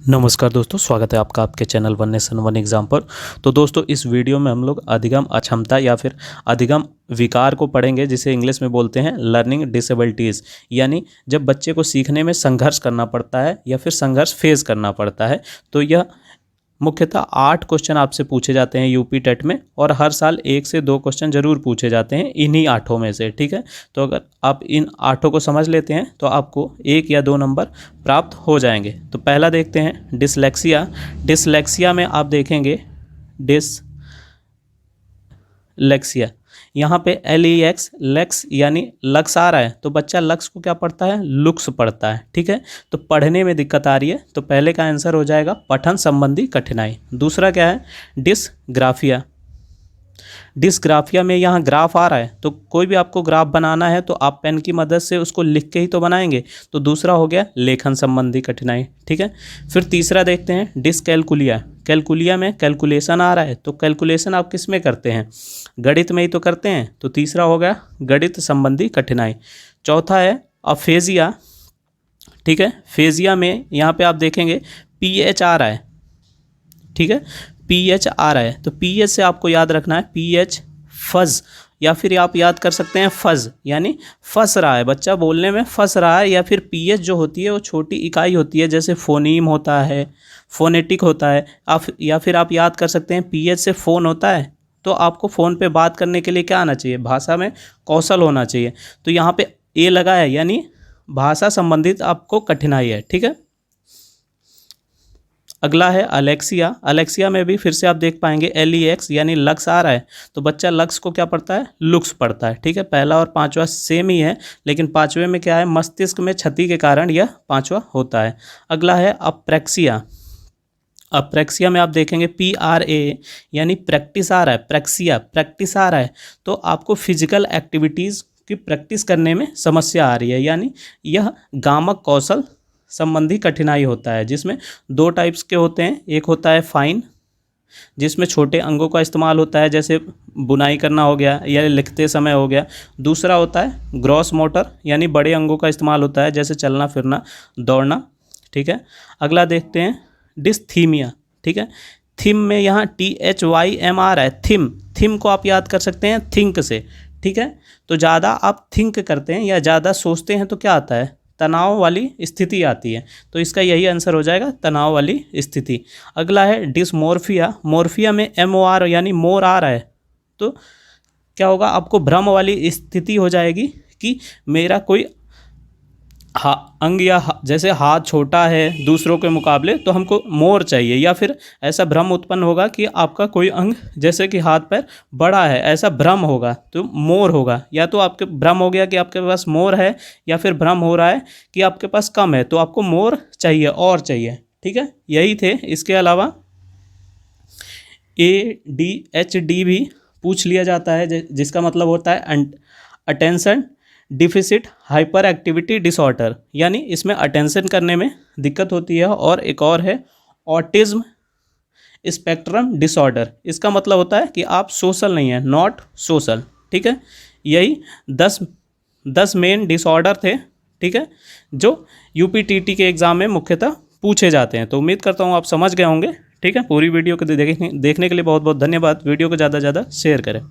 नमस्कार दोस्तों, स्वागत है आपका आपके channel one nation one exam पर। तो दोस्तों, इस वीडियो में हम लोग अधिगम अक्षमता या फिर अधिगम विकार को पढ़ेंगे, जिसे इंग्लिश में बोलते हैं लर्निंग डिसेबिलिटीज़। यानी जब बच्चे को सीखने में संघर्ष करना पड़ता है या फिर संघर्ष फेस करना पड़ता है, तो यह मुख्यतः 8 क्वेश्चन आपसे पूछे जाते हैं यूपी टेट में, और हर साल 1 से 2 क्वेश्चन जरूर पूछे जाते हैं इन्हीं 8 में से। ठीक है, तो अगर आप इन 8 को समझ लेते हैं तो आपको 1 या 2 नंबर प्राप्त हो जाएंगे। तो पहला देखते हैं डिसलेक्सिया। डिसलेक्सिया में आप देखेंगे डिसलेक्सिया, यहाँ पे LEX लेक्स यानी लक्स आ रहा है, तो बच्चा लक्स को क्या पढ़ता है, लुक्स पढ़ता है। ठीक है, तो पढ़ने में दिक्कत आ रही है, तो पहले का आंसर हो जाएगा पठन संबंधी कठिनाई। दूसरा क्या है, डिसग्राफिया। डिसग्राफिया में यहाँ ग्राफ आ रहा है, तो कोई भी आपको ग्राफ बनाना है तो आप पेन की मदद से उसको लिख के ही तो बनाएंगे। तो दूसरा हो गया लेखन संबंधी कठिनाई। ठीक है, फिर तीसरा देखते हैं डिसकैलकुलिया। कैलकुलिया में कैलकुलेशन आ रहा है, तो कैलकुलेशन आप किस में करते हैं, गणित में ही तो करते हैं। तो तीसरा हो गया गणित संबंधी कठिनाई। चौथा है अफेजिया। ठीक है, फेजिया में यहाँ पे आप देखेंगे PH आ रहा है। ठीक है, PH आ रहा है, तो PH से आपको याद रखना है PH फज, या फिर आप याद कर सकते हैं फज, यानी फंस रहा है, बच्चा बोलने में फंस रहा है। या फिर PH जो होती है वो छोटी इकाई होती है, जैसे फोनीम होता है, फोनेटिक होता है। आप या फिर आप याद कर सकते हैं PH से फ़ोन होता है, तो आपको फ़ोन पे बात करने के लिए क्या आना चाहिए, भाषा में कौशल होना चाहिए। तो यहाँ पे A लगा है, यानी भाषा संबंधित आपको कठिनाई है। ठीक है, अगला है अलेक्सिया। अलेक्सिया में भी फिर से आप देख पाएंगे LEX यानी लक्स आ रहा है, तो बच्चा लक्स को क्या पढ़ता है, लुक्स पढ़ता है। ठीक है, पहला और पांचवा सेम ही है, लेकिन पांचवे में क्या है, मस्तिष्क में क्षति के कारण यह पांचवा होता है। अगला है अप्रेक्सिया। अप्रेक्सिया में आप देखेंगे PRA यानी प्रैक्टिस आ रहा है, प्रेक्सिया प्रैक्टिस आ रहा है, तो आपको फिजिकल एक्टिविटीज़ की प्रैक्टिस करने में समस्या आ रही है, यानी यह गामक कौशल संबंधी कठिनाई होता है, जिसमें 2 टाइप्स के होते हैं। एक होता है फाइन, जिसमें छोटे अंगों का इस्तेमाल होता है, जैसे बुनाई करना हो गया या लिखते समय हो गया। दूसरा होता है ग्रॉस मोटर, यानी बड़े अंगों का इस्तेमाल होता है, जैसे चलना फिरना, दौड़ना। ठीक है, अगला देखते हैं डिस्थीमिया। ठीक है, थिम में यहाँ THYM आ रहा है, थिम। थिम को आप याद कर सकते हैं थिंक से। ठीक है, तो ज़्यादा आप थिंक करते हैं या ज़्यादा सोचते हैं तो क्या आता है, तनाव वाली स्थिति आती है। तो इसका यही आंसर हो जाएगा, तनाव वाली स्थिति। अगला है डिसमोर्फिया। मोर्फिया में MOR यानी मोर आ रहा है, तो क्या होगा, आपको भ्रम वाली स्थिति हो जाएगी कि मेरा कोई अंग या जैसे हाथ छोटा है दूसरों के मुकाबले, तो हमको मोर चाहिए। या फिर ऐसा भ्रम उत्पन्न होगा कि आपका कोई अंग जैसे कि हाथ पैर बड़ा है, ऐसा भ्रम होगा तो मोर होगा। या तो आपके भ्रम हो गया कि आपके पास मोर है, या फिर भ्रम हो रहा है कि आपके पास कम है, तो आपको मोर चाहिए और चाहिए। ठीक है, यही थे। इसके अलावा ADHD भी पूछ लिया जाता है, जिसका मतलब होता है attention deficit hyper activity disorder, यानी इसमें अटेंशन करने में दिक्कत होती है। और एक और है ऑटिज्म स्पेक्ट्रम डिसऑर्डर, इसका मतलब होता है कि आप सोशल नहीं है, नॉट सोशल। ठीक है, यही 10 मेन डिसऑर्डर थे। ठीक है, जो UPTT के एग्ज़ाम में मुख्यतः पूछे जाते हैं। तो उम्मीद करता हूँ आप समझ गए होंगे। ठीक है, पूरी वीडियो को देखने के लिए बहुत बहुत धन्यवाद। वीडियो को ज़्यादा से ज़्यादा शेयर करें।